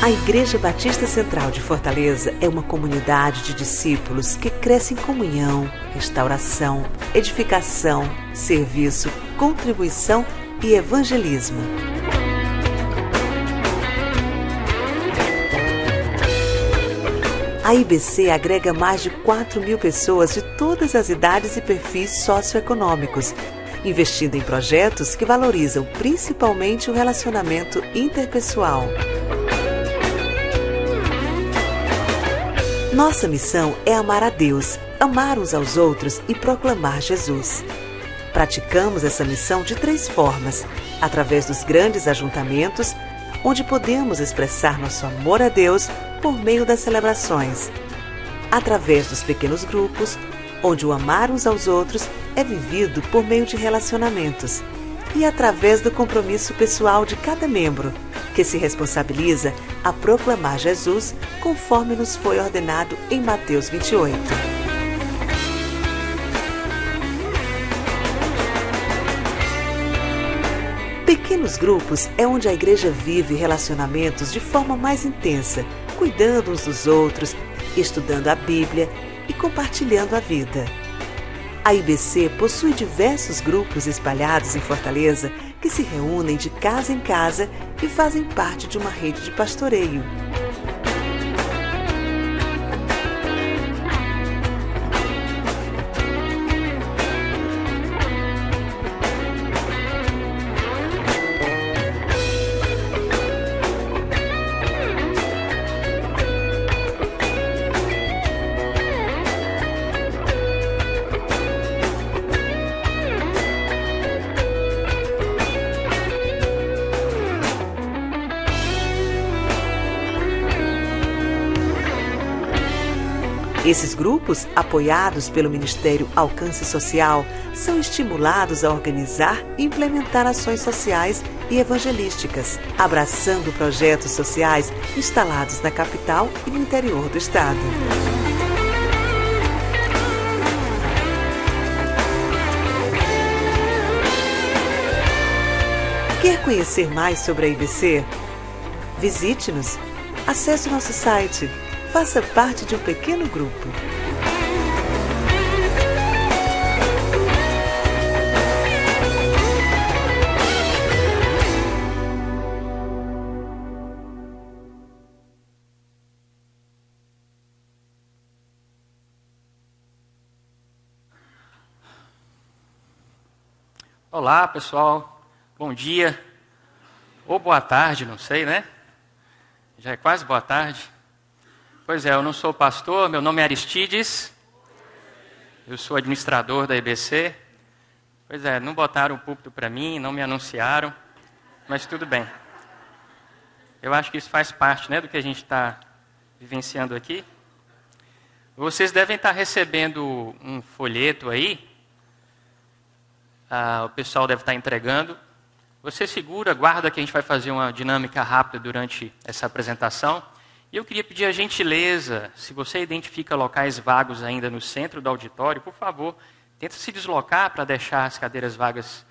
A Igreja Batista Central de Fortaleza é uma comunidade de discípulos que cresce em comunhão, restauração, edificação, serviço, contribuição e evangelismo. A IBC agrega mais de 4.000 pessoas de todas as idades e perfis socioeconômicos, investindo em projetos que valorizam principalmente o relacionamento interpessoal. Nossa missão é amar a Deus, amar uns aos outros e proclamar Jesus. Praticamos essa missão de 3 formas: através dos grandes ajuntamentos, onde podemos expressar nosso amor a Deus por meio das celebrações; através dos pequenos grupos, onde o amar uns aos outros é vivido por meio de relacionamentos; e através do compromisso pessoal de cada membro, que se responsabiliza a proclamar Jesus conforme nos foi ordenado em Mateus 28. Pequenos grupos é onde a igreja vive relacionamentos de forma mais intensa, cuidando uns dos outros, estudando a Bíblia e compartilhando a vida. A IBC possui diversos grupos espalhados em Fortaleza que se reúnem de casa em casa e fazem parte de uma rede de pastoreio. Esses grupos, apoiados pelo Ministério Alcance Social, são estimulados a organizar e implementar ações sociais e evangelísticas, abraçando projetos sociais instalados na capital e no interior do estado. Quer conhecer mais sobre a IBC? Visite-nos, acesse o nosso site. Faça parte de um pequeno grupo. Olá, pessoal. Bom dia. Ou boa tarde, não sei, né? Já é quase boa tarde. Pois é, eu não sou pastor, meu nome é Aristides, eu sou administrador da IBC. Pois é, não botaram o púlpito para mim, não me anunciaram, mas tudo bem. Eu acho que isso faz parte, né, do que a gente está vivenciando aqui. Vocês devem estar recebendo um folheto aí, o pessoal deve estar entregando. Você segura, guarda que a gente vai fazer uma dinâmica rápida durante essa apresentação. E eu queria pedir a gentileza, se você identifica locais vagos ainda no centro do auditório, por favor, tenta se deslocar para deixar as cadeiras vagas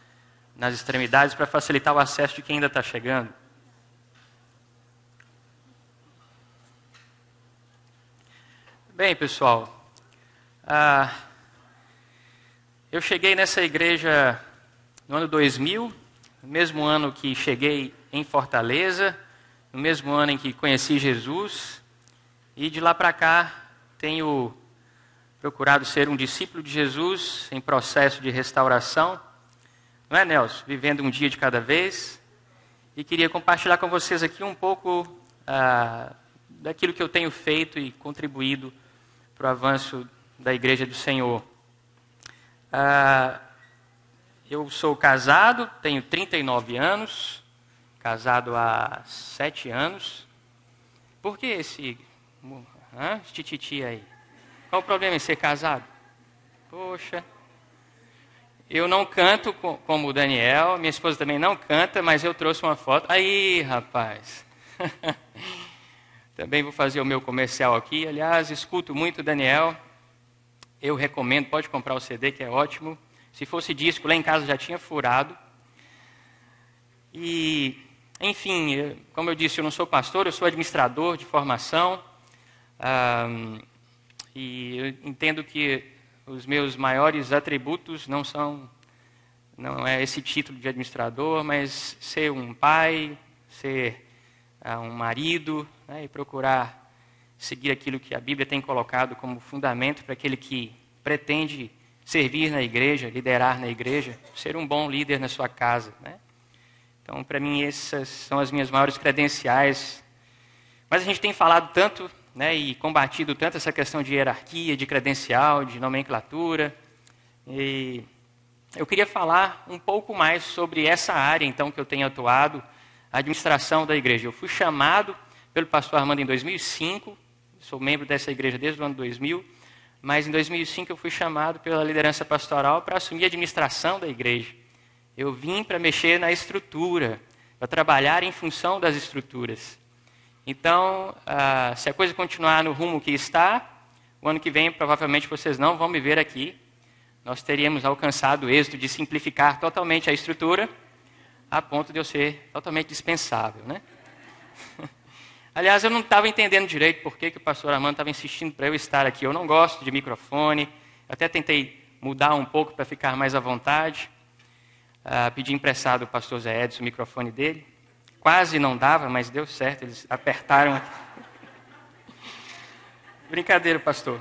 nas extremidades para facilitar o acesso de quem ainda está chegando. Bem, pessoal, eu cheguei nessa igreja no ano 2000, no mesmo ano que cheguei em Fortaleza, no mesmo ano em que conheci Jesus, e de lá para cá tenho procurado ser um discípulo de Jesus em processo de restauração, não é, Nelson? Vivendo um dia de cada vez, e queria compartilhar com vocês aqui um pouco daquilo que eu tenho feito e contribuído para o avanço da Igreja do Senhor. Eu sou casado, tenho 39 anos, casado há 7 anos. Por que esse tititi aí? Qual o problema em ser casado? Poxa, eu não canto como o Daniel, minha esposa também não canta, mas eu trouxe uma foto. Aí, rapaz. Também vou fazer o meu comercial aqui. Aliás, escuto muito o Daniel. Eu recomendo, pode comprar o CD, que é ótimo. Se fosse disco, lá em casa já tinha furado. E Enfim, como eu disse, eu não sou pastor, eu sou administrador de formação. E eu entendo que os meus maiores atributos não é esse título de administrador, mas ser um pai, ser um marido, né, e procurar seguir aquilo que a Bíblia tem colocado como fundamento para aquele que pretende servir na igreja, liderar na igreja, ser um bom líder na sua casa, né? Então, para mim, essas são as minhas maiores credenciais. Mas a gente tem falado tanto, né, e combatido tanto essa questão de hierarquia, de credencial, de nomenclatura. E eu queria falar um pouco mais sobre essa área, então, que eu tenho atuado, a administração da igreja. Eu fui chamado pelo pastor Armando em 2005, sou membro dessa igreja desde o ano 2000, mas em 2005 eu fui chamado pela liderança pastoral para assumir a administração da igreja. Eu vim para mexer na estrutura, para trabalhar em função das estruturas. Então, se a coisa continuar no rumo que está, o ano que vem provavelmente vocês não vão me ver aqui. Nós teríamos alcançado o êxito de simplificar totalmente a estrutura, a ponto de eu ser totalmente dispensável, né? Aliás, eu não estava entendendo direito por que o pastor Armando estava insistindo para eu estar aqui. Eu não gosto de microfone, até tentei mudar um pouco para ficar mais à vontade. Pedi emprestado ao pastor Zé Edson o microfone dele. Quase não dava, mas deu certo, eles apertaram. Brincadeira, pastor.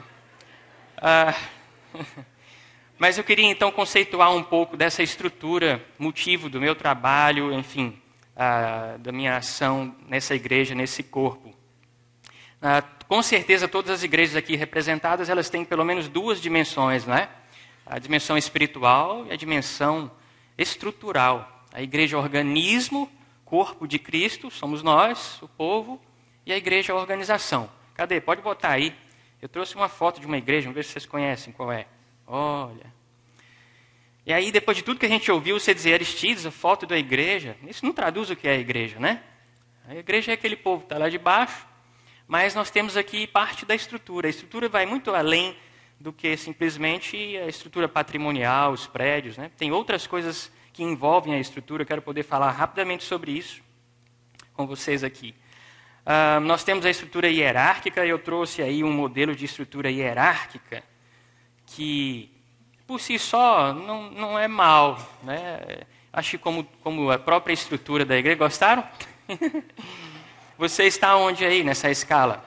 Mas eu queria então conceituar um pouco dessa estrutura, motivo do meu trabalho, enfim, da minha ação nessa igreja, nesse corpo. Com certeza todas as igrejas aqui representadas, elas têm pelo menos duas dimensões, né? A dimensão espiritual e a dimensão estrutural. A igreja é organismo, corpo de Cristo, somos nós, o povo, e a igreja é a organização. Cadê? Pode botar aí. Eu trouxe uma foto de uma igreja, vamos ver se vocês conhecem qual é. Olha. E aí, depois de tudo que a gente ouviu, você dizer Aristides, a foto da igreja, isso não traduz o que é a igreja, né? A igreja é aquele povo que está lá de baixo, mas nós temos aqui parte da estrutura. A estrutura vai muito além do que simplesmente a estrutura patrimonial, os prédios, né? Tem outras coisas que envolvem a estrutura, eu quero poder falar rapidamente sobre isso com vocês aqui. Nós temos a estrutura hierárquica, eu trouxe aí um modelo de estrutura hierárquica que, por si só, não é mal, né? Acho que como a própria estrutura da igreja, gostaram? Você está onde aí nessa escala?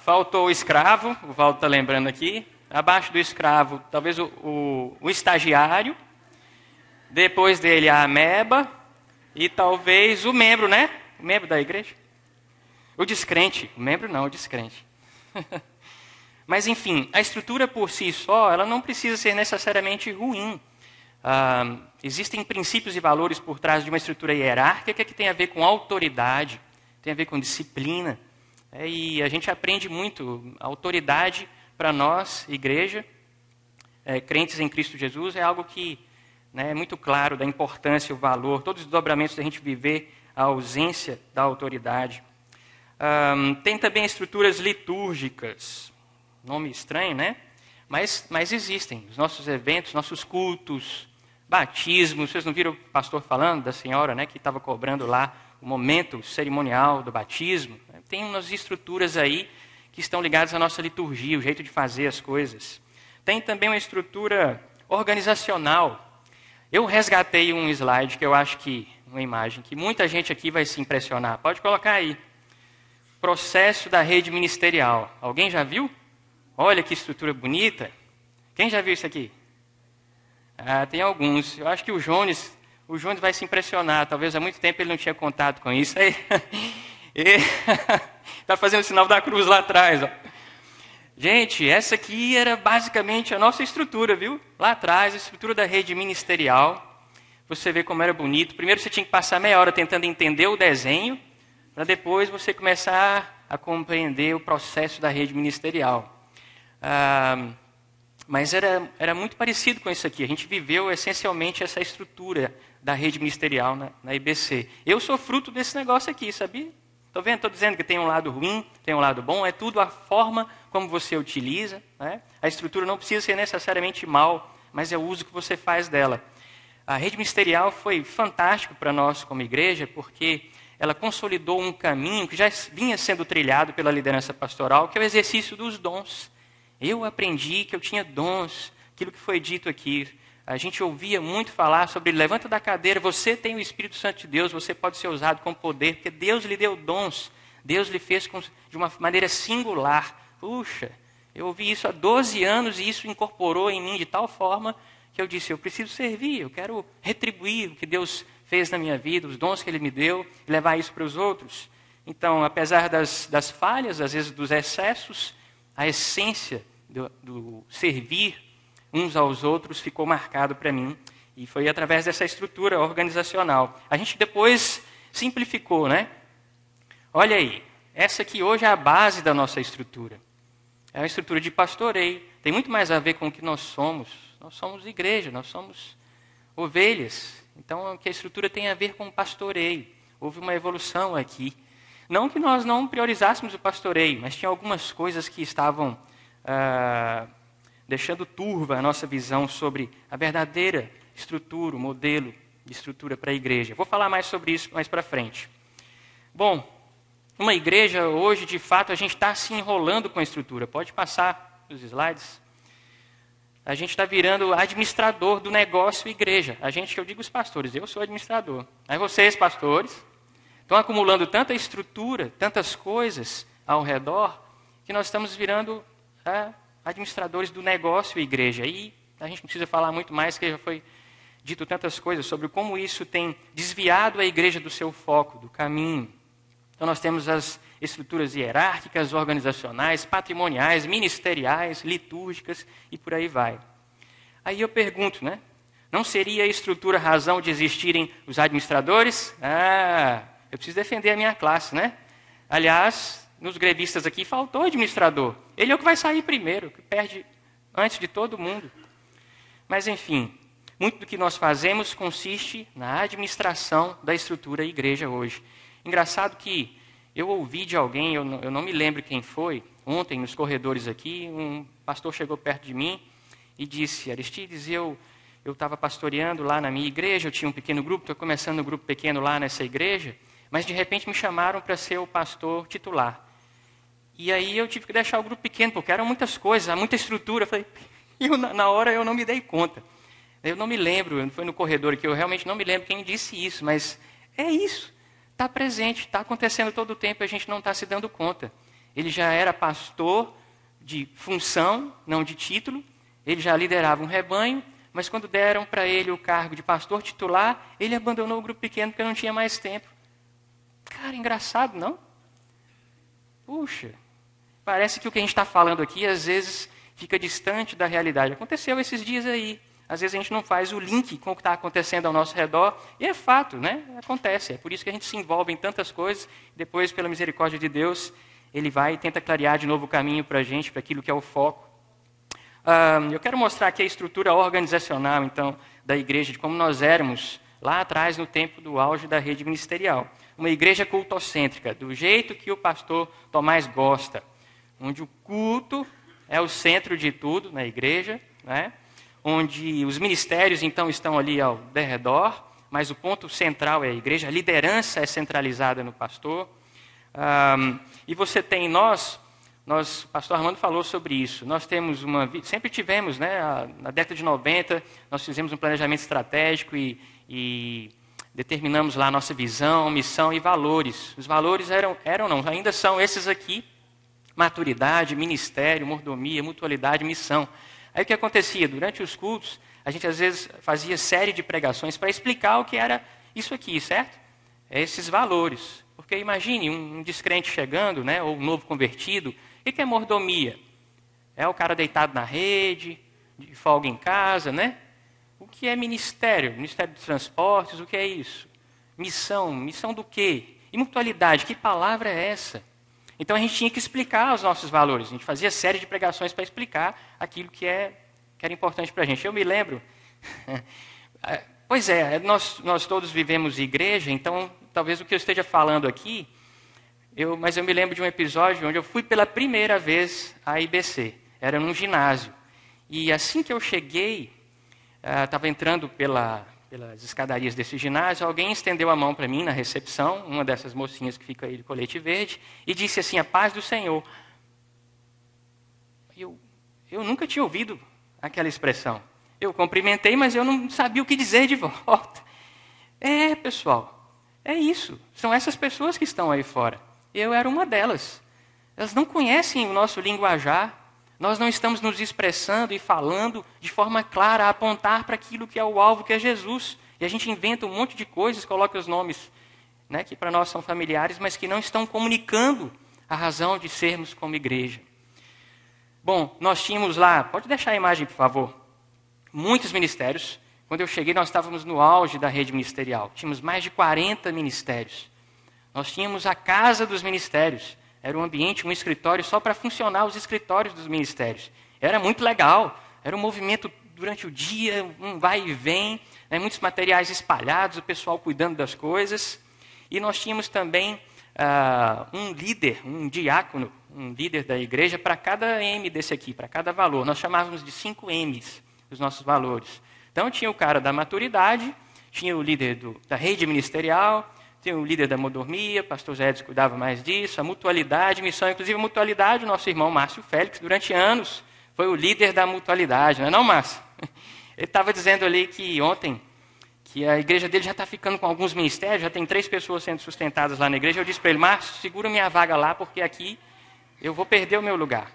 Faltou o escravo, o Valdo está lembrando aqui. Abaixo do escravo, talvez o estagiário. Depois dele, a ameba. E talvez o membro, né? O membro da igreja. O descrente. O membro não, o descrente. Mas, enfim, a estrutura por si só, ela não precisa ser necessariamente ruim. Existem princípios e valores por trás de uma estrutura hierárquica que tem a ver com autoridade, tem a ver com disciplina. E a gente aprende muito. A autoridade, para nós, igreja, crentes em Cristo Jesus, é algo que, né, é muito claro da importância, o valor, todos os desdobramentos da gente viver a ausência da autoridade. Tem também estruturas litúrgicas. Nome estranho, né? Mas existem. Os nossos eventos, nossos cultos, batismos. Vocês não viram o pastor falando da senhora, né, que estava cobrando lá o momento cerimonial do batismo? Tem umas estruturas aí que estão ligadas à nossa liturgia, o jeito de fazer as coisas. Tem também uma estrutura organizacional. Eu resgatei um slide que eu acho que, uma imagem, que muita gente aqui vai se impressionar. Pode colocar aí. Processo da rede ministerial. Alguém já viu? Olha que estrutura bonita. Quem já viu isso aqui? Tem alguns. Eu acho que o Jones vai se impressionar. Talvez há muito tempo ele não tinha contato com isso. Está fazendo o sinal da cruz lá atrás. Ó. Gente, essa aqui era basicamente a nossa estrutura, viu? Lá atrás, a estrutura da rede ministerial. Você vê como era bonito. Primeiro você tinha que passar meia hora tentando entender o desenho, para depois você começar a compreender o processo da rede ministerial. Mas era muito parecido com isso aqui. A gente viveu essencialmente essa estrutura da rede ministerial na IBC. Eu sou fruto desse negócio aqui, sabia? Estou vendo? Estou dizendo que tem um lado ruim, tem um lado bom. É tudo a forma como você utiliza, né? A estrutura não precisa ser necessariamente mal, mas é o uso que você faz dela. A rede ministerial foi fantástico para nós como igreja, porque ela consolidou um caminho que já vinha sendo trilhado pela liderança pastoral, que é o exercício dos dons. Eu aprendi que eu tinha dons, aquilo que foi dito aqui. A gente ouvia muito falar sobre levanta da cadeira, você tem o Espírito Santo de Deus, você pode ser usado com poder, porque Deus lhe deu dons, Deus lhe fez de uma maneira singular. Puxa, eu ouvi isso há 12 anos e isso incorporou em mim de tal forma que eu disse, eu preciso servir, eu quero retribuir o que Deus fez na minha vida, os dons que Ele me deu, e levar isso para os outros. Então, apesar das falhas, às vezes dos excessos, a essência do servir uns aos outros ficou marcado para mim. E foi através dessa estrutura organizacional. A gente depois simplificou, né? Olha aí, essa aqui hoje é a base da nossa estrutura. É uma estrutura de pastoreio. Tem muito mais a ver com o que nós somos. Nós somos igreja, nós somos ovelhas. Então, que a estrutura tem a ver com o pastoreio. Houve uma evolução aqui. Não que nós não priorizássemos o pastoreio, mas tinha algumas coisas que estavam deixando turva a nossa visão sobre a verdadeira estrutura, o modelo de estrutura para a igreja. Vou falar mais sobre isso mais para frente. Bom, uma igreja hoje, de fato, a gente está se enrolando com a estrutura. Pode passar os slides. A gente está virando administrador do negócio igreja. A gente, que eu digo os pastores, eu sou administrador. Aí vocês, pastores, estão acumulando tanta estrutura, tantas coisas ao redor, que nós estamos virando administradores do negócio igreja. E a gente não precisa falar muito mais, que já foi dito tantas coisas sobre como isso tem desviado a igreja do seu foco, do caminho. Então nós temos as estruturas hierárquicas, organizacionais, patrimoniais, ministeriais, litúrgicas e por aí vai. Aí eu pergunto, né? Não seria a estrutura razão de existirem os administradores? Eu preciso defender a minha classe, né? Aliás, nos grevistas aqui faltou administrador. Ele é o que vai sair primeiro, que perde antes de todo mundo. Mas enfim, muito do que nós fazemos consiste na administração da estrutura igreja hoje. Engraçado que eu ouvi de alguém, eu não me lembro quem foi, ontem nos corredores aqui, um pastor chegou perto de mim e disse, Aristides, eu estava pastoreando lá na minha igreja, eu tinha um pequeno grupo, estou começando um grupo pequeno lá nessa igreja, mas de repente me chamaram para ser o pastor titular. E aí eu tive que deixar o grupo pequeno, porque eram muitas coisas, muita estrutura. Eu falei, na hora eu não me dei conta. Eu não me lembro, foi no corredor aqui, eu realmente não me lembro quem disse isso, mas é isso. Está presente, está acontecendo todo o tempo e a gente não está se dando conta. Ele já era pastor de função, não de título. Ele já liderava um rebanho, mas quando deram para ele o cargo de pastor titular, ele abandonou o grupo pequeno porque não tinha mais tempo. Cara, engraçado, não? Puxa, parece que o que a gente está falando aqui, às vezes, fica distante da realidade. Aconteceu esses dias aí. Às vezes a gente não faz o link com o que está acontecendo ao nosso redor, e é fato, né? Acontece. É por isso que a gente se envolve em tantas coisas, depois, pela misericórdia de Deus, Ele vai e tenta clarear de novo o caminho para a gente, para aquilo que é o foco. Eu quero mostrar aqui a estrutura organizacional, então, da igreja, de como nós éramos lá atrás, no tempo do auge da rede ministerial. Uma igreja cultocêntrica, do jeito que o pastor Tomás gosta, onde o culto é o centro de tudo na igreja, né? Onde os ministérios, então, estão ali ao derredor, mas o ponto central é a igreja, a liderança é centralizada no pastor. E você tem o pastor Armando falou sobre isso, nós temos sempre tivemos, né, na década de 90, nós fizemos um planejamento estratégico e determinamos lá a nossa visão, missão e valores. Os valores ainda são esses aqui, maturidade, ministério, mordomia, mutualidade, missão. Aí o que acontecia? Durante os cultos, a gente às vezes fazia série de pregações para explicar o que era isso aqui, certo? Esses valores. Porque imagine um descrente chegando, né, ou um novo convertido, o que é mordomia? É o cara deitado na rede, de folga em casa, né? O que é ministério? Ministério dos Transportes, o que é isso? Missão do quê? E mutualidade, que palavra é essa? Então a gente tinha que explicar os nossos valores. A gente fazia série de pregações para explicar aquilo que era importante para a gente. Eu me lembro, pois é, nós todos vivemos igreja, então talvez o que eu esteja falando aqui, mas eu me lembro de um episódio onde eu fui pela primeira vez à IBC. Era num ginásio. E assim que eu cheguei, estava entrando pela pelas escadarias desse ginásio, alguém estendeu a mão para mim na recepção, uma dessas mocinhas que fica aí de colete verde, e disse assim, a paz do Senhor. Eu nunca tinha ouvido aquela expressão. Eu cumprimentei, mas eu não sabia o que dizer de volta. Pessoal, é isso. São essas pessoas que estão aí fora. Eu era uma delas. Elas não conhecem o nosso linguajar. Nós não estamos nos expressando e falando de forma clara, a apontar para aquilo que é o alvo, que é Jesus. E a gente inventa um monte de coisas, coloca os nomes, né, que para nós são familiares, mas que não estão comunicando a razão de sermos como igreja. Bom, nós tínhamos lá, pode deixar a imagem, por favor, muitos ministérios. Quando eu cheguei, nós estávamos no auge da rede ministerial. Tínhamos mais de 40 ministérios. Nós tínhamos a casa dos ministérios. Era um ambiente, um escritório só para funcionar os escritórios dos ministérios. Era muito legal. Era um movimento durante o dia, um vai e vem, né, muitos materiais espalhados, o pessoal cuidando das coisas. E nós tínhamos também um líder, um diácono, um líder da igreja para cada M desse aqui, para cada valor. Nós chamávamos de 5 M's, os nossos valores. Então tinha o cara da maturidade, tinha o líder da rede ministerial, tinha o líder da mordomia, pastor Zé Edson cuidava mais disso, a mutualidade, missão, inclusive a mutualidade, o nosso irmão Márcio Félix, durante anos, foi o líder da mutualidade, não é não, Márcio? Ele estava dizendo ali que ontem, que a igreja dele já está ficando com alguns ministérios, já tem 3 pessoas sendo sustentadas lá na igreja. Eu disse para ele, Márcio, segura minha vaga lá, porque aqui eu vou perder o meu lugar.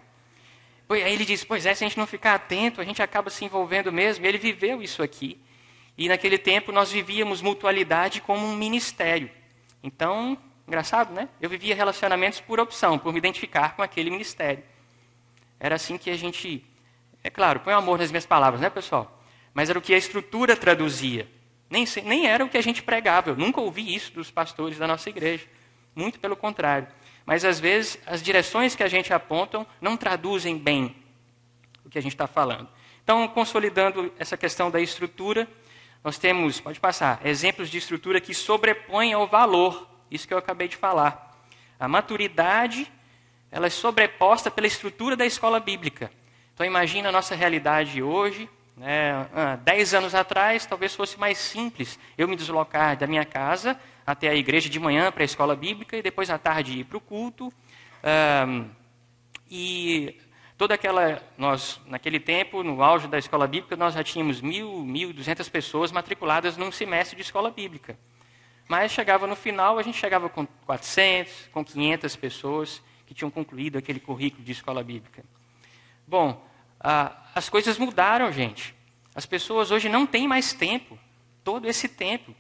Aí ele disse, pois é, se a gente não ficar atento, a gente acaba se envolvendo mesmo. E ele viveu isso aqui. E naquele tempo nós vivíamos mutualidade como um ministério. Então, engraçado, né? Eu vivia relacionamentos por opção, por me identificar com aquele ministério. Era assim que a gente... É claro, põe amor nas minhas palavras, né, pessoal? Mas era o que a estrutura traduzia. Nem era o que a gente pregava. Eu nunca ouvi isso dos pastores da nossa igreja. Muito pelo contrário. Mas, às vezes, as direções que a gente apontam não traduzem bem o que a gente está falando. Então, consolidando essa questão da estrutura, nós temos, pode passar, exemplos de estrutura que sobrepõem ao valor. Isso que eu acabei de falar. A maturidade, ela é sobreposta pela estrutura da escola bíblica. Então, imagina a nossa realidade hoje. 10 anos atrás, talvez fosse mais simples eu me deslocar da minha casa até a igreja de manhã para a escola bíblica e depois à tarde ir para o culto. E toda aquela... naquele tempo, no auge da escola bíblica, nós já tínhamos 1.200 pessoas matriculadas num semestre de escola bíblica. Mas chegava no final, a gente chegava com 400, com 500 pessoas que tinham concluído aquele currículo de escola bíblica. Bom, as coisas mudaram, gente. As pessoas hoje não têm mais tempo, todo esse tempo.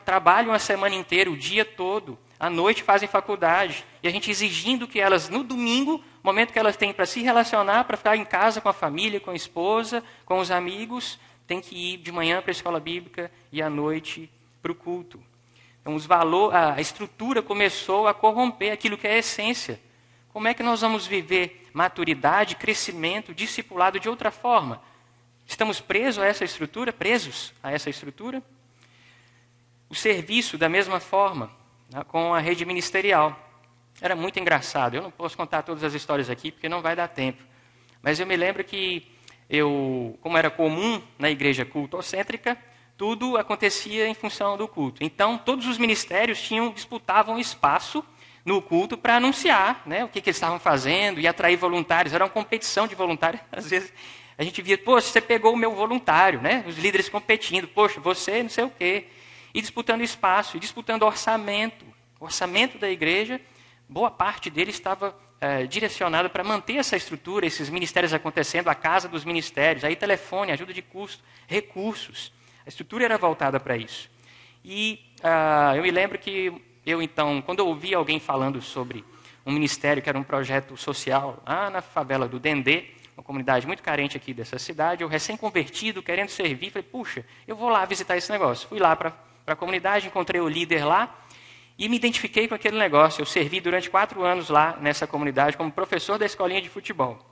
Trabalham a semana inteira, o dia todo, à noite fazem faculdade. E a gente exigindo que elas, no domingo, momento que elas têm para se relacionar, para ficar em casa com a família, com a esposa, com os amigos, tem que ir de manhã para a escola bíblica e à noite para o culto. Então, a estrutura começou a corromper aquilo que é a essência. Como é que nós vamos viver maturidade, crescimento, discipulado de outra forma? Estamos presos a essa estrutura? O serviço, da mesma forma, com a rede ministerial. Era muito engraçado. Eu não posso contar todas as histórias aqui, porque não vai dar tempo. Mas eu me lembro que como era comum na igreja cultocêntrica, tudo acontecia em função do culto. Então, todos os ministérios disputavam espaço no culto para anunciar, né, o que eles estavam fazendo e atrair voluntários. Era uma competição de voluntários. Às vezes a gente via, poxa, você pegou o meu voluntário, né? Os líderes competindo, poxa, você não sei o quê. E disputando espaço, e disputando orçamento. O orçamento da igreja, boa parte dele estava direcionado para manter essa estrutura, esses ministérios acontecendo, a casa dos ministérios, aí telefone, ajuda de custo, recursos. A estrutura era voltada para isso. E eu me lembro que então, quando eu ouvi alguém falando sobre um ministério que era um projeto social lá na favela do Dendê, uma comunidade muito carente aqui dessa cidade, eu recém-convertido, querendo servir, falei, puxa, eu vou lá visitar esse negócio. Fui lá para a comunidade, encontrei o líder lá e me identifiquei com aquele negócio. Eu servi durante 4 anos lá nessa comunidade como professor da escolinha de futebol.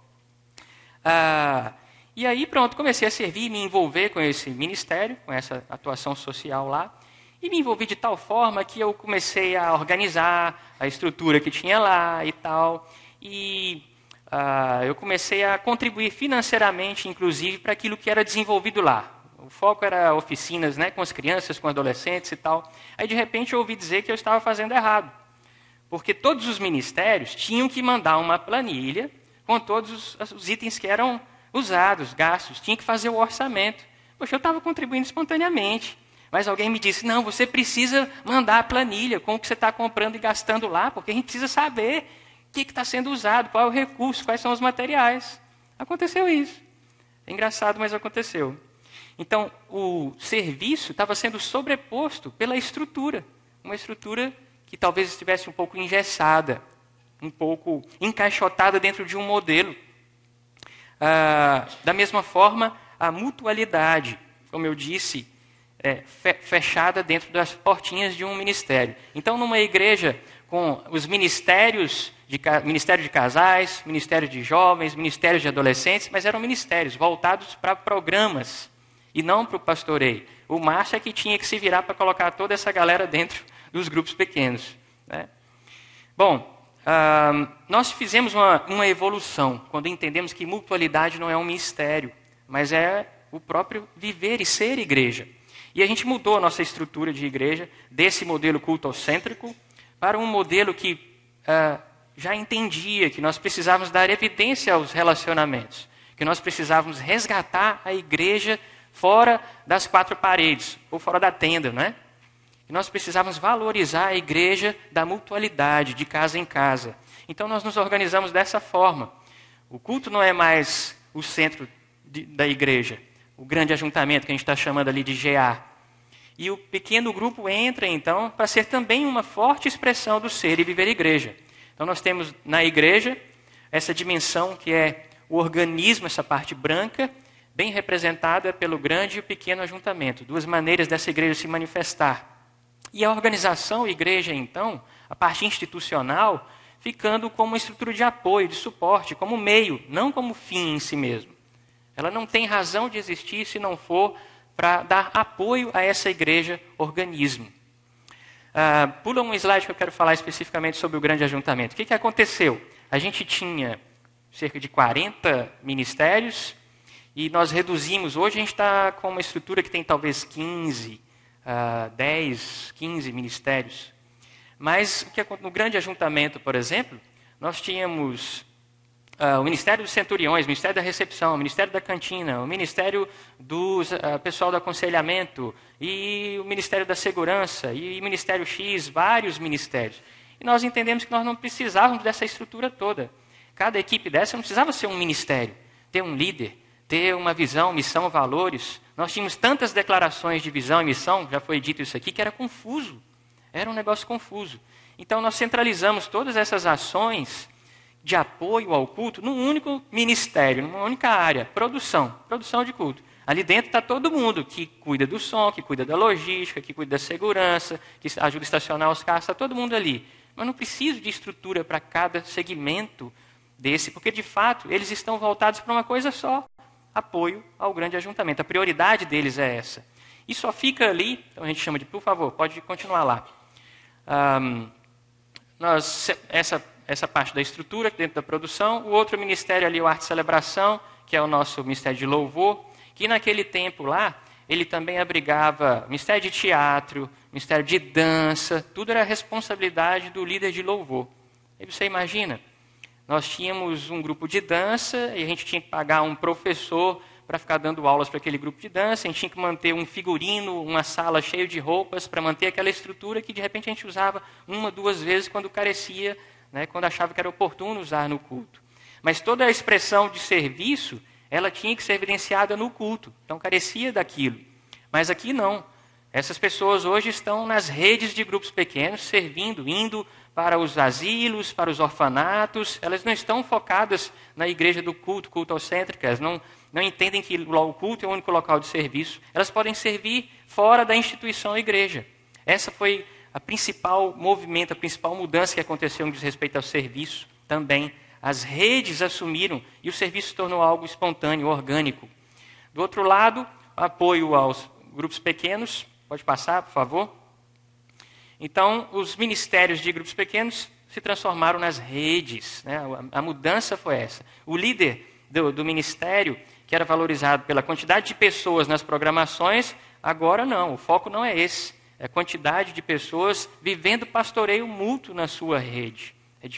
E aí, pronto, comecei a servir, me envolver com esse ministério, com essa atuação social lá. E me envolvi de tal forma que eu comecei a organizar a estrutura que tinha lá e tal. E eu comecei a contribuir financeiramente, inclusive, para aquilo que era desenvolvido lá. O foco era oficinas, né, com as crianças, com adolescentes e tal. Aí, de repente, eu ouvi dizer que eu estava fazendo errado. Porque todos os ministérios tinham que mandar uma planilha com todos os itens que eram usados, gastos. Tinha que fazer o orçamento. Poxa, eu estava contribuindo espontaneamente. Mas alguém me disse, não, você precisa mandar a planilha com o que você está comprando e gastando lá, porque a gente precisa saber o que está sendo usado, qual é o recurso, quais são os materiais. Aconteceu isso. É engraçado, mas aconteceu. Então, o serviço estava sendo sobreposto pela estrutura. Uma estrutura que talvez estivesse um pouco engessada, um pouco encaixotada dentro de um modelo. Da mesma forma, a mutualidade, como eu disse, fechada dentro das portinhas de um ministério. Então, numa igreja com os ministério de casais, ministério de jovens, ministério de adolescentes, mas eram ministérios voltados para programas e não para o pastoreio. O Márcio é que tinha que se virar para colocar toda essa galera dentro dos grupos pequenos, né? Bom, nós fizemos uma evolução quando entendemos que mutualidade não é um mistério, mas é o próprio viver e ser igreja. E a gente mudou a nossa estrutura de igreja desse modelo cultocêntrico para um modelo que já entendia que nós precisávamos dar evidência aos relacionamentos, que nós precisávamos resgatar a igreja fora das quatro paredes, ou fora da tenda, não é? E nós precisávamos valorizar a igreja da mutualidade, de casa em casa. Então nós nos organizamos dessa forma. O culto não é mais o centro da igreja, o grande ajuntamento que a gente está chamando ali de GA. E o pequeno grupo entra, então, para ser também uma forte expressão do ser e viver igreja. Então nós temos na igreja essa dimensão que é o organismo, essa parte branca, bem representada pelo grande e o pequeno ajuntamento. Duas maneiras dessa igreja se manifestar. E a organização, igreja, então, a parte institucional, ficando como uma estrutura de apoio, de suporte, como meio, não como fim em si mesmo. Ela não tem razão de existir se não for para dar apoio a essa igreja organismo. Pula um slide que eu quero falar especificamente sobre o grande ajuntamento. O que aconteceu? A gente tinha cerca de 40 ministérios e nós reduzimos. Hoje a gente está com uma estrutura que tem talvez 10, 15 ministérios. Mas no grande ajuntamento, por exemplo, nós tínhamos o Ministério dos Centuriões, o Ministério da Recepção, o Ministério da Cantina, o Ministério do pessoal do aconselhamento, e o Ministério da Segurança, e o Ministério X, vários ministérios. E nós entendemos que nós não precisávamos dessa estrutura toda. Cada equipe dessa não precisava ser um ministério, ter um líder, ter uma visão, missão, valores. Nós tínhamos tantas declarações de visão e missão, já foi dito isso aqui, que era confuso. Era um negócio confuso. Então nós centralizamos todas essas ações de apoio ao culto num único ministério, numa única área, produção de culto. Ali dentro está todo mundo que cuida do som, que cuida da logística, que cuida da segurança, que ajuda a estacionar os carros, está todo mundo ali. Mas não preciso de estrutura para cada segmento desse, porque de fato eles estão voltados para uma coisa só, apoio ao grande ajuntamento. A prioridade deles é essa. E só fica ali, então a gente chama de, por favor, pode continuar lá. Essa parte da estrutura dentro da produção, o outro ministério ali, o Arte e Celebração, que é o nosso ministério de louvor, que naquele tempo lá, ele também abrigava ministério de teatro, ministério de dança, tudo era responsabilidade do líder de louvor. E você imagina, nós tínhamos um grupo de dança e a gente tinha que pagar um professor para ficar dando aulas para aquele grupo de dança, a gente tinha que manter um figurino, uma sala cheia de roupas, para manter aquela estrutura que de repente a gente usava uma, duas vezes quando carecia, né, quando achava que era oportuno usar no culto. Mas toda a expressão de serviço, ela tinha que ser evidenciada no culto, então carecia daquilo. Mas aqui não. Essas pessoas hoje estão nas redes de grupos pequenos, servindo, indo para os asilos, para os orfanatos. Elas não estão focadas na igreja do culto, cultocêntrica. Elas não entendem que o culto é o único local de serviço. Elas podem servir fora da instituição igreja. Essa foi a principal movimento, a principal mudança que aconteceu no que diz respeito ao serviço também. As redes assumiram e o serviço se tornou algo espontâneo, orgânico. Do outro lado, apoio aos grupos pequenos. Pode passar, por favor. Então, os ministérios de grupos pequenos se transformaram nas redes, né? A mudança foi essa. O líder do ministério, que era valorizado pela quantidade de pessoas nas programações, agora não, o foco não é esse. É a quantidade de pessoas vivendo pastoreio mútuo na sua rede.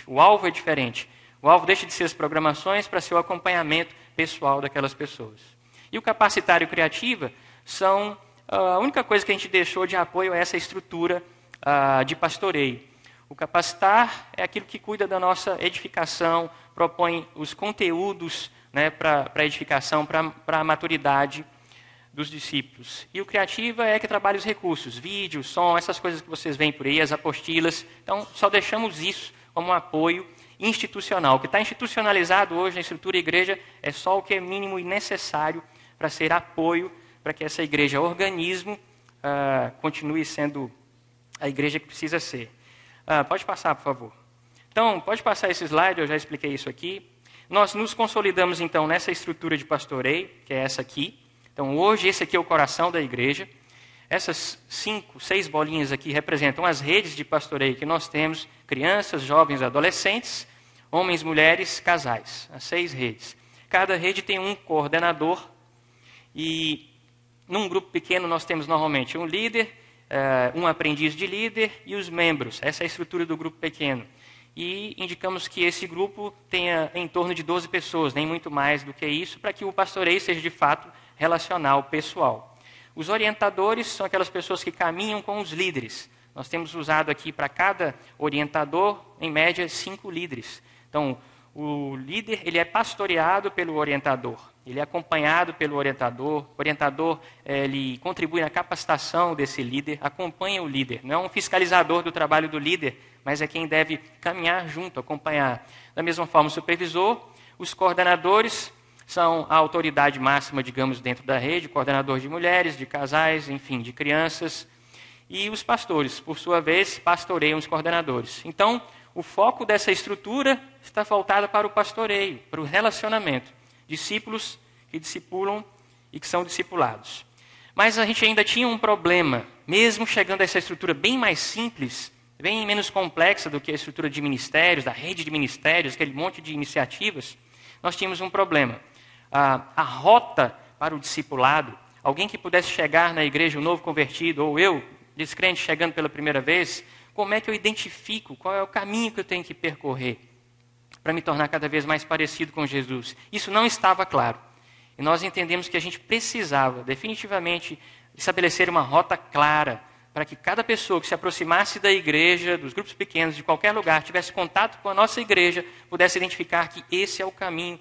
O alvo é diferente. O alvo deixa de ser as programações para ser o acompanhamento pessoal daquelas pessoas. E o capacitário criativa são a única coisa que a gente deixou de apoio a essa estrutura de pastoreio. O capacitar é aquilo que cuida da nossa edificação, propõe os conteúdos, né, para a edificação, para a maturidade dos discípulos. E o criativa é que trabalha os recursos, vídeo, som, essas coisas que vocês veem por aí, as apostilas. Então, só deixamos isso como um apoio institucional. O que está institucionalizado hoje na estrutura igreja é só o que é mínimo e necessário para ser apoio, para que essa igreja organismo continue sendo a igreja que precisa ser. Pode passar, por favor. Então, pode passar esse slide, eu já expliquei isso aqui. Nós nos consolidamos, então, nessa estrutura de pastoreio, que é essa aqui. Então, hoje, esse aqui é o coração da igreja. Essas 5, 6 bolinhas aqui representam as redes de pastoreio que nós temos, crianças, jovens, adolescentes, homens, mulheres, casais. As 6 redes. Cada rede tem um coordenador e num grupo pequeno nós temos normalmente um líder, um aprendiz de líder e os membros. Essa é a estrutura do grupo pequeno. E indicamos que esse grupo tenha em torno de 12 pessoas, nem muito mais do que isso, para que o pastoreio seja de fato relacional, pessoal. Os orientadores são aquelas pessoas que caminham com os líderes. Nós temos usado aqui para cada orientador, em média, 5 líderes. Então, o líder ele é pastoreado pelo orientador, ele é acompanhado pelo orientador. O orientador ele contribui na capacitação desse líder, acompanha o líder. Não é um fiscalizador do trabalho do líder, mas é quem deve caminhar junto, acompanhar. Da mesma forma, o supervisor, os coordenadores são a autoridade máxima, digamos, dentro da rede, coordenador de mulheres, de casais, enfim, de crianças. E os pastores, por sua vez, pastoreiam os coordenadores. Então, o foco dessa estrutura está voltado para o pastoreio, para o relacionamento. Discípulos que discipulam e que são discipulados. Mas a gente ainda tinha um problema, mesmo chegando a essa estrutura bem mais simples, bem menos complexa do que a estrutura de ministérios, da rede de ministérios, aquele monte de iniciativas, nós tínhamos um problema. A rota para o discipulado, alguém que pudesse chegar na igreja, um novo convertido, ou eu, descrente, chegando pela primeira vez, como é que eu identifico, qual é o caminho que eu tenho que percorrer para me tornar cada vez mais parecido com Jesus? Isso não estava claro. E nós entendemos que a gente precisava, definitivamente, estabelecer uma rota clara para que cada pessoa que se aproximasse da igreja, dos grupos pequenos, de qualquer lugar, tivesse contato com a nossa igreja, pudesse identificar que esse é o caminho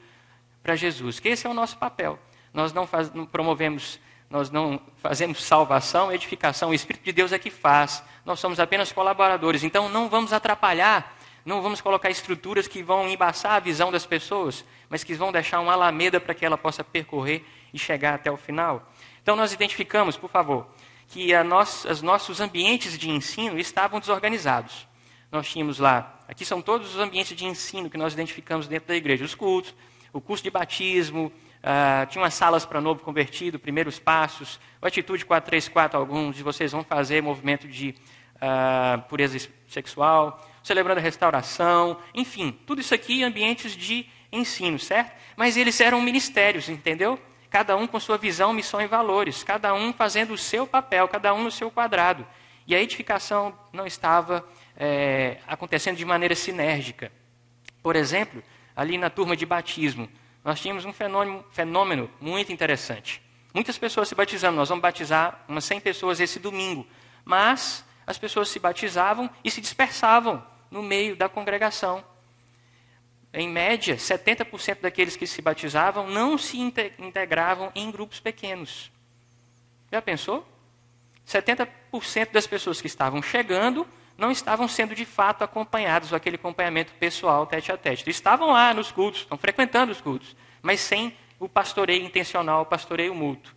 para Jesus, que esse é o nosso papel. Nós não promovemos, nós não fazemos salvação, edificação, o Espírito de Deus é que faz. Nós somos apenas colaboradores, então não vamos atrapalhar, não vamos colocar estruturas que vão embaçar a visão das pessoas, mas que vão deixar uma alameda para que ela possa percorrer e chegar até o final. Então nós identificamos, por favor, que os nossos ambientes de ensino estavam desorganizados. Nós tínhamos lá, aqui são todos os ambientes de ensino que nós identificamos dentro da igreja, os cultos, o curso de batismo, tinha umas salas para novo convertido, primeiros passos, o Atitude 434, alguns de vocês vão fazer movimento de pureza sexual, celebrando a restauração, enfim, tudo isso aqui ambientes de ensino, certo? Mas eles eram ministérios, entendeu? Cada um com sua visão, missão e valores, cada um fazendo o seu papel, cada um no seu quadrado. E a edificação não estava acontecendo de maneira sinérgica. Por exemplo, ali na turma de batismo, nós tínhamos um fenômeno muito interessante. Muitas pessoas se batizando, nós vamos batizar umas 100 pessoas esse domingo, mas as pessoas se batizavam e se dispersavam no meio da congregação. Em média, 70% daqueles que se batizavam não se integravam em grupos pequenos. Já pensou? 70% das pessoas que estavam chegando não estavam sendo de fato acompanhados, aquele acompanhamento pessoal, tete a tete. Estavam lá nos cultos, estão frequentando os cultos, mas sem o pastoreio intencional, o pastoreio mútuo.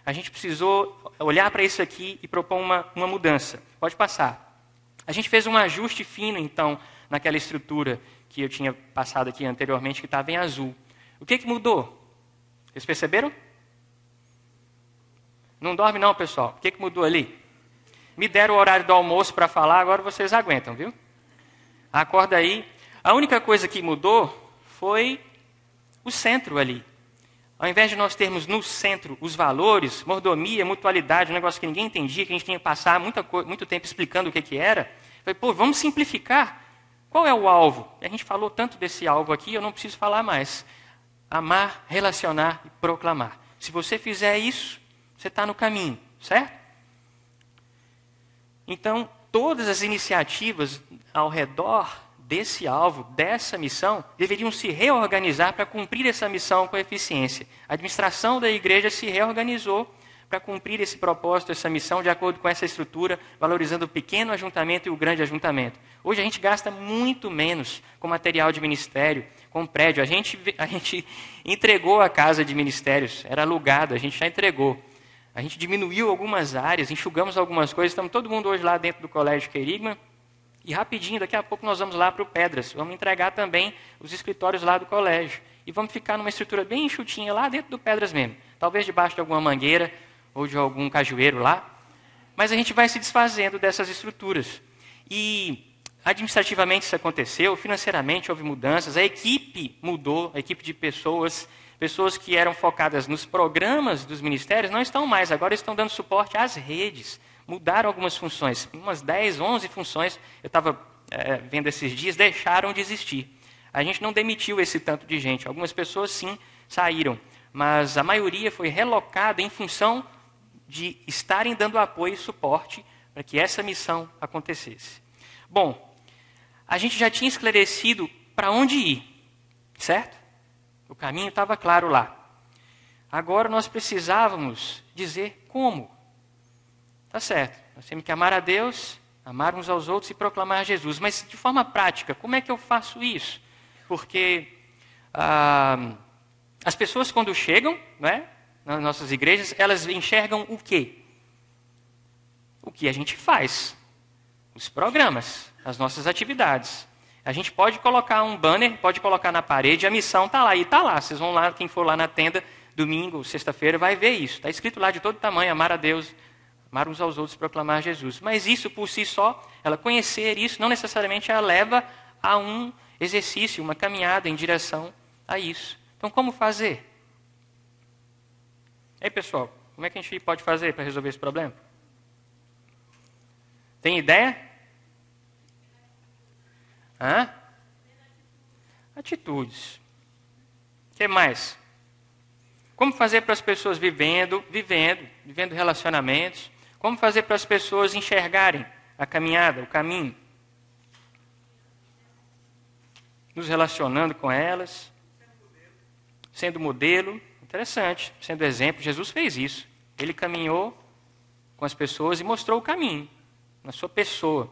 A gente precisou olhar para isso aqui e propor uma mudança. Pode passar. A gente fez um ajuste fino, então, naquela estrutura que eu tinha passado aqui anteriormente, que estava em azul. O que mudou? Vocês perceberam? Não dorme não, pessoal. O que mudou ali? Me deram o horário do almoço para falar, agora vocês aguentam, viu? Acorda aí. A única coisa que mudou foi o centro ali. Ao invés de nós termos no centro os valores, mordomia, mutualidade, um negócio que ninguém entendia, que a gente tinha que passar muito tempo explicando o que era, falei, pô, vamos simplificar. Qual é o alvo? A gente falou tanto desse alvo aqui, eu não preciso falar mais. Amar, relacionar e proclamar. Se você fizer isso, você está no caminho, certo? Então, todas as iniciativas ao redor desse alvo, dessa missão, deveriam se reorganizar para cumprir essa missão com eficiência. A administração da igreja se reorganizou para cumprir esse propósito, essa missão, de acordo com essa estrutura, valorizando o pequeno ajuntamento e o grande ajuntamento. Hoje a gente gasta muito menos com material de ministério, com prédio. A gente entregou a casa de ministérios, era alugada, a gente já entregou. A gente diminuiu algumas áreas, enxugamos algumas coisas, estamos todo mundo hoje lá dentro do Colégio Querigma. E rapidinho, daqui a pouco nós vamos lá para o Pedras. Vamos entregar também os escritórios lá do colégio. E vamos ficar numa estrutura bem enxutinha lá dentro do Pedras mesmo. Talvez debaixo de alguma mangueira ou de algum cajueiro lá. Mas a gente vai se desfazendo dessas estruturas. E administrativamente isso aconteceu, financeiramente houve mudanças, a equipe mudou, a equipe de pessoas que eram focadas nos programas dos ministérios não estão mais, agora estão dando suporte às redes. Mudaram algumas funções, umas 10, 11 funções, eu estava vendo esses dias, deixaram de existir. A gente não demitiu esse tanto de gente, algumas pessoas sim saíram, mas a maioria foi relocada em função de estarem dando apoio e suporte para que essa missão acontecesse. Bom, a gente já tinha esclarecido para onde ir, certo? O caminho estava claro lá. Agora nós precisávamos dizer como. Tá certo, nós temos que amar a Deus, amar uns aos outros e proclamar Jesus. Mas de forma prática, como é que eu faço isso? Porque as pessoas quando chegam, né, nas nossas igrejas, elas enxergam o quê? O que a gente faz. Os programas, as nossas atividades. A gente pode colocar um banner, pode colocar na parede, a missão está lá. E está lá, vocês vão lá, quem for lá na tenda, domingo, sexta-feira, vai ver isso. Está escrito lá de todo tamanho, amar a Deus, amar uns aos outros, proclamar Jesus. Mas isso por si só, ela conhecer isso, não necessariamente ela leva a um exercício, uma caminhada em direção a isso. Então, como fazer? E aí, pessoal, como é que a gente pode fazer para resolver esse problema? Tem ideia? Hã? Atitudes. O que mais? Como fazer para as pessoas vivendo relacionamentos? Como fazer para as pessoas enxergarem a caminhada, o caminho? Nos relacionando com elas. Sendo modelo. Interessante. Sendo exemplo. Jesus fez isso. Ele caminhou com as pessoas e mostrou o caminho. Na sua pessoa.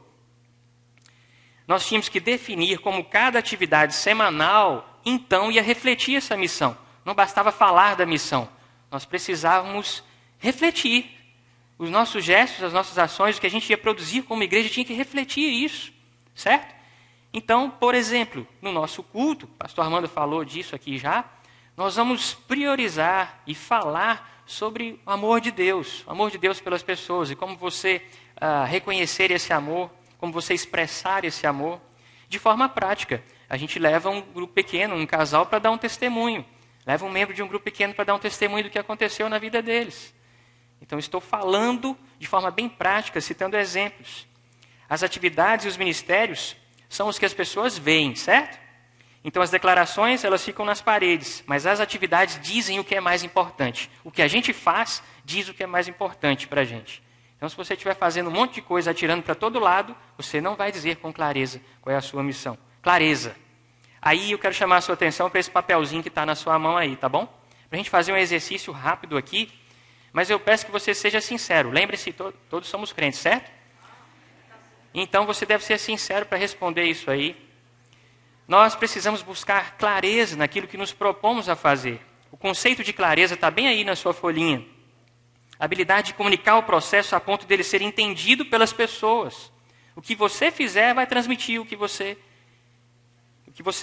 Nós tínhamos que definir como cada atividade semanal, então, ia refletir essa missão. Não bastava falar da missão. Nós precisávamos refletir. Os nossos gestos, as nossas ações, o que a gente ia produzir como igreja tinha que refletir isso, certo? Então, por exemplo, no nosso culto, o pastor Armando falou disso aqui já, nós vamos priorizar e falar sobre o amor de Deus pelas pessoas e como você reconhecer esse amor, como você expressar esse amor de forma prática. A gente leva um grupo pequeno, um casal, para dar um testemunho. Leva um membro de um grupo pequeno para dar um testemunho do que aconteceu na vida deles. Então, estou falando de forma bem prática, citando exemplos. As atividades e os ministérios são os que as pessoas veem, certo? Então, as declarações, elas ficam nas paredes, mas as atividades dizem o que é mais importante. O que a gente faz diz o que é mais importante para a gente. Então, se você estiver fazendo um monte de coisa, atirando para todo lado, você não vai dizer com clareza qual é a sua missão. Clareza. Aí eu quero chamar a sua atenção para esse papelzinho que está na sua mão aí, tá bom? Para a gente fazer um exercício rápido aqui, mas eu peço que você seja sincero. Lembre-se, todos somos crentes, certo? Então você deve ser sincero para responder isso aí. Nós precisamos buscar clareza naquilo que nos propomos a fazer. O conceito de clareza está bem aí na sua folhinha. A habilidade de comunicar o processo a ponto dele ser entendido pelas pessoas. O que você fizer vai transmitir o que você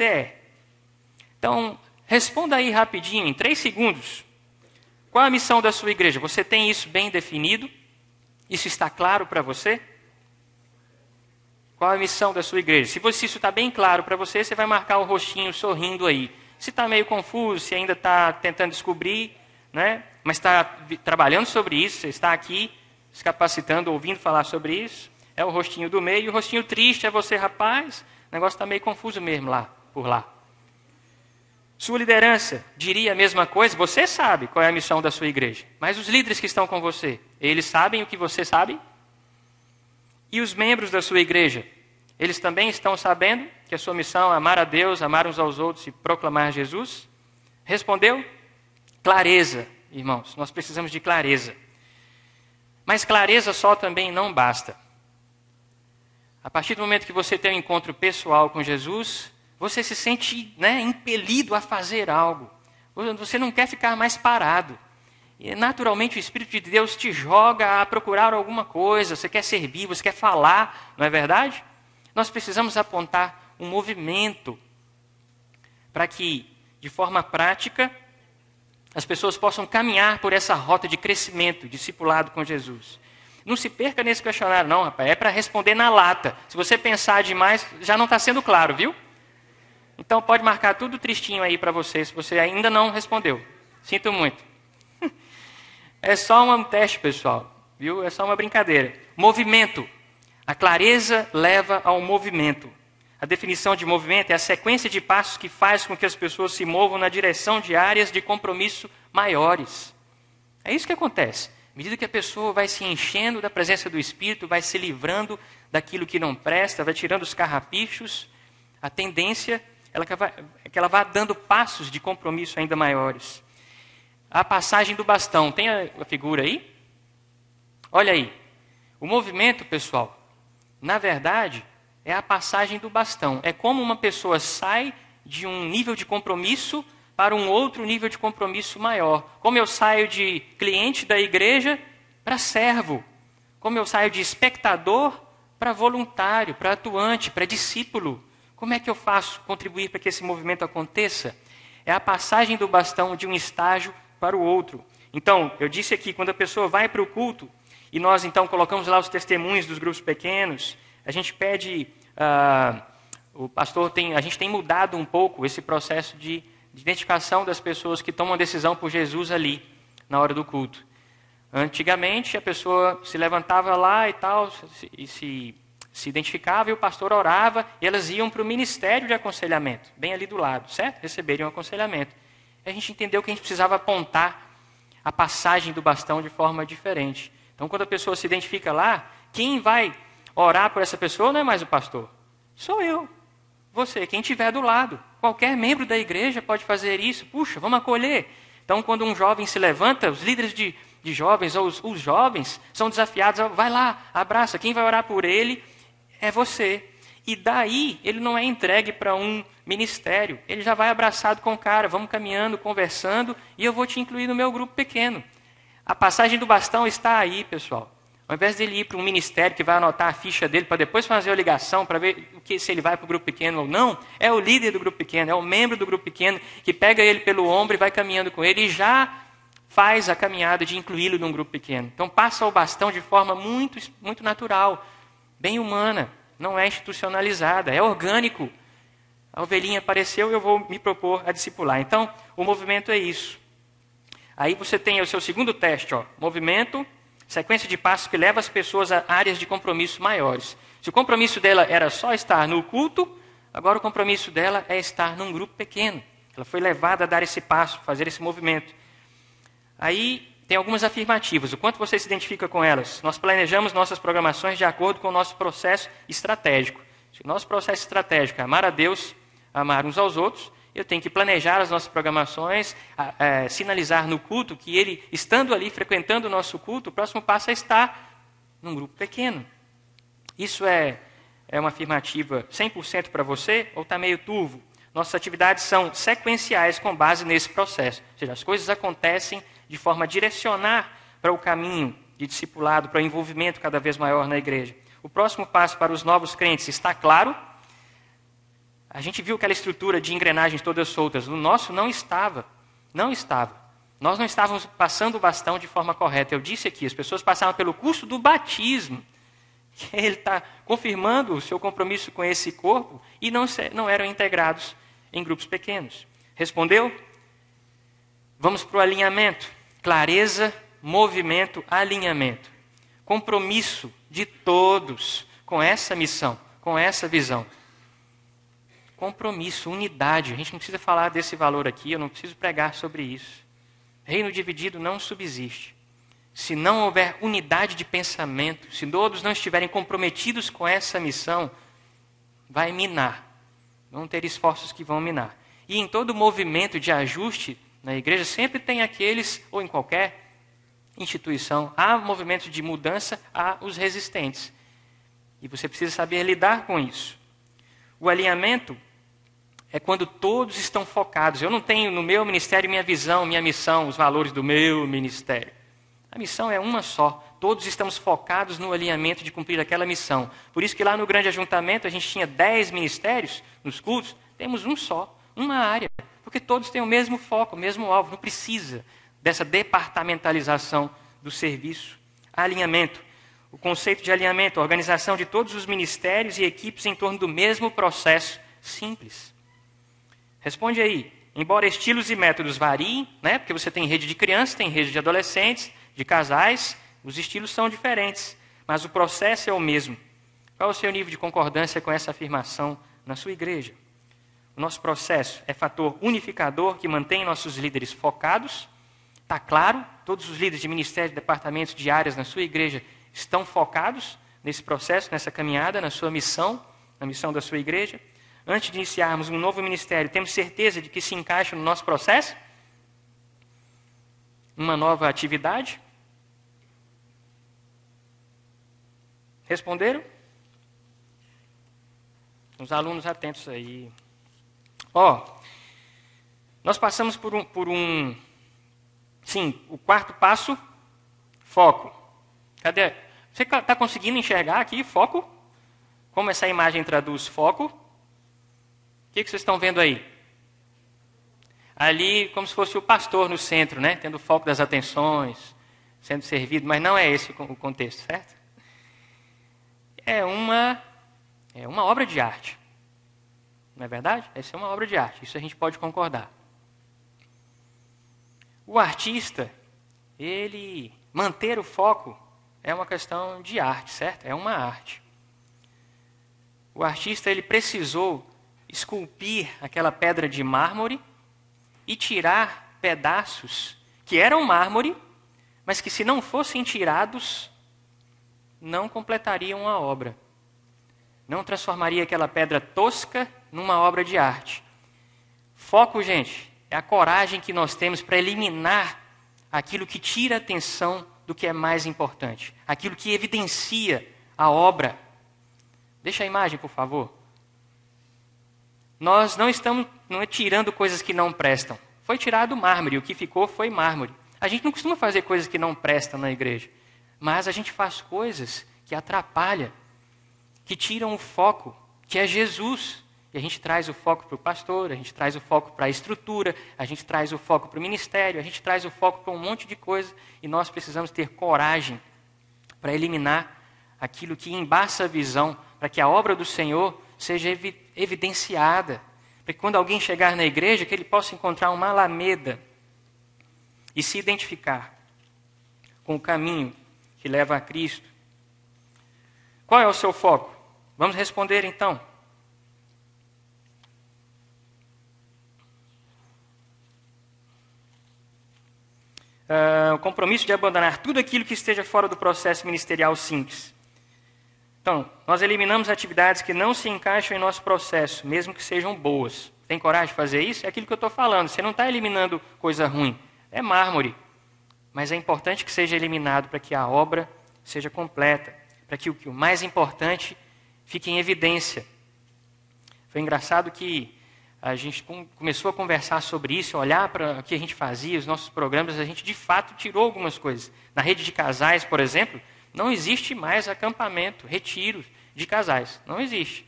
é. Então, responda aí rapidinho, em 3 segundos. Qual a missão da sua igreja? Você tem isso bem definido? Isso está claro para você? Qual a missão da sua igreja? Se isso está bem claro para você, você vai marcar o rostinho sorrindo aí. Se está meio confuso, se ainda está tentando descobrir, né? Mas está trabalhando sobre isso, você está aqui se capacitando, ouvindo falar sobre isso, é o rostinho do meio. E o rostinho triste é você, rapaz, o negócio está meio confuso mesmo por lá. Sua liderança diria a mesma coisa, você sabe qual é a missão da sua igreja, mas os líderes que estão com você, eles sabem o que você sabe? E os membros da sua igreja, eles também estão sabendo que a sua missão é amar a Deus, amar uns aos outros e proclamar Jesus? Respondeu? Clareza, irmãos, nós precisamos de clareza. Mas clareza só também não basta. A partir do momento que você tem um encontro pessoal com Jesus, você se sente, né, impelido a fazer algo. Você não quer ficar mais parado. E, naturalmente, o Espírito de Deus te joga a procurar alguma coisa. Você quer servir, você quer falar, não é verdade? Nós precisamos apontar um movimento para que, de forma prática, as pessoas possam caminhar por essa rota de crescimento, discipulado com Jesus. Não se perca nesse questionário, não, rapaz. É para responder na lata. Se você pensar demais, já não está sendo claro, viu? Então pode marcar tudo tristinho aí para você, se você ainda não respondeu. Sinto muito. É só um teste, pessoal. Viu? É só uma brincadeira. Movimento. A clareza leva ao movimento. A definição de movimento é a sequência de passos que faz com que as pessoas se movam na direção de áreas de compromisso maiores. É isso que acontece. À medida que a pessoa vai se enchendo da presença do Espírito, vai se livrando daquilo que não presta, vai tirando os carrapichos, a tendência é que ela vá dando passos de compromisso ainda maiores. A passagem do bastão. Tem a figura aí? Olha aí. O movimento, pessoal, na verdade, é a passagem do bastão. É como uma pessoa sai de um nível de compromisso para um outro nível de compromisso maior. Como eu saio de cliente da igreja para servo. Como eu saio de espectador para voluntário, para atuante, para discípulo. Como é que eu faço contribuir para que esse movimento aconteça? É a passagem do bastão de um estágio para o outro. Então, eu disse aqui, quando a pessoa vai para o culto, e nós então colocamos lá os testemunhos dos grupos pequenos, a gente pede, o pastor a gente tem mudado um pouco esse processo de identificação das pessoas que tomam a decisão por Jesus ali, na hora do culto. Antigamente, a pessoa se levantava lá e tal, e se identificava e o pastor orava, e elas iam para o ministério de aconselhamento, bem ali do lado, certo? Receberiam aconselhamento. A gente entendeu que a gente precisava apontar a passagem do bastão de forma diferente. Então, quando a pessoa se identifica lá, quem vai orar por essa pessoa não é mais o pastor. Sou eu, você, quem estiver do lado. Qualquer membro da igreja pode fazer isso. Puxa, vamos acolher. Então, quando um jovem se levanta, os líderes de jovens, ou os jovens, são desafiados, vai lá, abraça. Quem vai orar por ele é você. E daí, ele não é entregue para um ministério. Ele já vai abraçado com o cara, vamos caminhando, conversando, e eu vou te incluir no meu grupo pequeno. A passagem do bastão está aí, pessoal. Ao invés dele ir para um ministério que vai anotar a ficha dele para depois fazer a ligação para ver se ele vai para o grupo pequeno ou não, é o líder do grupo pequeno, é o membro do grupo pequeno que pega ele pelo ombro e vai caminhando com ele e já faz a caminhada de incluí-lo num grupo pequeno. Então passa o bastão de forma muito, muito natural, bem humana, não é institucionalizada, é orgânico. A ovelhinha apareceu e eu vou me propor a discipular. Então, o movimento é isso. Aí você tem o seu segundo teste, movimento, sequência de passos que leva as pessoas a áreas de compromisso maiores. Se o compromisso dela era só estar no culto, agora o compromisso dela é estar num grupo pequeno. Ela foi levada a dar esse passo, fazer esse movimento. Aí tem algumas afirmativas. O quanto você se identifica com elas? Nós planejamos nossas programações de acordo com o nosso processo estratégico. Se o nosso processo estratégico é amar a Deus, amar uns aos outros, eu tenho que planejar as nossas programações, sinalizar no culto que ele, estando ali, frequentando o nosso culto, o próximo passo é estar num grupo pequeno. Isso é uma afirmativa 100% para você ou está meio turvo? Nossas atividades são sequenciais com base nesse processo. Ou seja, as coisas acontecem de forma a direcionar para o caminho de discipulado, para o envolvimento cada vez maior na igreja. O próximo passo para os novos crentes está claro? A gente viu aquela estrutura de engrenagens todas soltas. No nosso não estava. Não estava. Nós não estávamos passando o bastão de forma correta. Eu disse aqui, as pessoas passavam pelo curso do batismo. Ele está confirmando o seu compromisso com esse corpo e não eram integrados em grupos pequenos. Respondeu? Vamos para o alinhamento. Clareza, movimento, alinhamento. Compromisso de todos com essa missão, com essa visão. Compromisso, unidade. A gente não precisa falar desse valor aqui, eu não preciso pregar sobre isso. Reino dividido não subsiste. Se não houver unidade de pensamento, se todos não estiverem comprometidos com essa missão, vai minar. Vão ter esforços que vão minar. E em todo movimento de ajuste na igreja, sempre tem aqueles, ou em qualquer instituição, há movimentos de mudança, há os resistentes. E você precisa saber lidar com isso. O alinhamento é quando todos estão focados. Eu não tenho no meu ministério minha visão, minha missão, os valores do meu ministério. A missão é uma só. Todos estamos focados no alinhamento de cumprir aquela missão. Por isso que lá no grande ajuntamento a gente tinha 10 ministérios nos cultos, temos um só, uma área. Porque todos têm o mesmo foco, o mesmo alvo. Não precisa dessa departamentalização do serviço. Alinhamento. O conceito de alinhamento, a organização de todos os ministérios e equipes em torno do mesmo processo simples. Responde aí. Embora estilos e métodos variem, né? Porque você tem rede de crianças, tem rede de adolescentes, de casais, os estilos são diferentes, mas o processo é o mesmo. Qual é o seu nível de concordância com essa afirmação na sua igreja? O nosso processo é fator unificador que mantém nossos líderes focados. Está claro? Todos os líderes de ministérios, departamentos, de áreas na sua igreja estão focados nesse processo, nessa caminhada, na sua missão, na missão da sua igreja. Antes de iniciarmos um novo ministério, temos certeza de que se encaixa no nosso processo? Uma nova atividade? Responderam? Os alunos atentos aí. Nós passamos sim, o quarto passo, foco. Cadê? Você está conseguindo enxergar aqui, foco? Como essa imagem traduz foco? O que vocês estão vendo aí? Ali, como se fosse o pastor no centro, né? Tendo o foco das atenções, sendo servido, mas não é esse o contexto, certo? É uma obra de arte. Não é verdade? Essa é uma obra de arte, isso a gente pode concordar. O artista, ele manter o foco é uma questão de arte, certo? É uma arte. O artista, ele precisou esculpir aquela pedra de mármore e tirar pedaços que eram mármore, mas que se não fossem tirados, não completariam a obra. Não transformaria aquela pedra tosca numa obra de arte. Foco, gente, é a coragem que nós temos para eliminar aquilo que tira a atenção do que é mais importante. Aquilo que evidencia a obra. Deixa a imagem, por favor. Nós não estamos tirando coisas que não prestam. Foi tirado o mármore, o que ficou foi mármore. A gente não costuma fazer coisas que não prestam na igreja, mas a gente faz coisas que atrapalham, que tiram o foco, que é Jesus. E a gente traz o foco para o pastor, a gente traz o foco para a estrutura, a gente traz o foco para o ministério, a gente traz o foco para um monte de coisa, e nós precisamos ter coragem para eliminar aquilo que embaça a visão, para que a obra do Senhor seja evidenciada, para que quando alguém chegar na igreja, que ele possa encontrar uma alameda e se identificar com o caminho que leva a Cristo. Qual é o seu foco? Vamos responder então. O compromisso de abandonar tudo aquilo que esteja fora do processo ministerial simples. Então, nós eliminamos atividades que não se encaixam em nosso processo, mesmo que sejam boas. Tem coragem de fazer isso? É aquilo que eu estou falando. Você não está eliminando coisa ruim. É mármore. Mas é importante que seja eliminado para que a obra seja completa. Para que o mais importante fique em evidência. Foi engraçado que a gente começou a conversar sobre isso, olhar para o que a gente fazia, os nossos programas, a gente de fato tirou algumas coisas. Na rede de casais, por exemplo, não existe mais acampamento, retiro de casais. Não existe.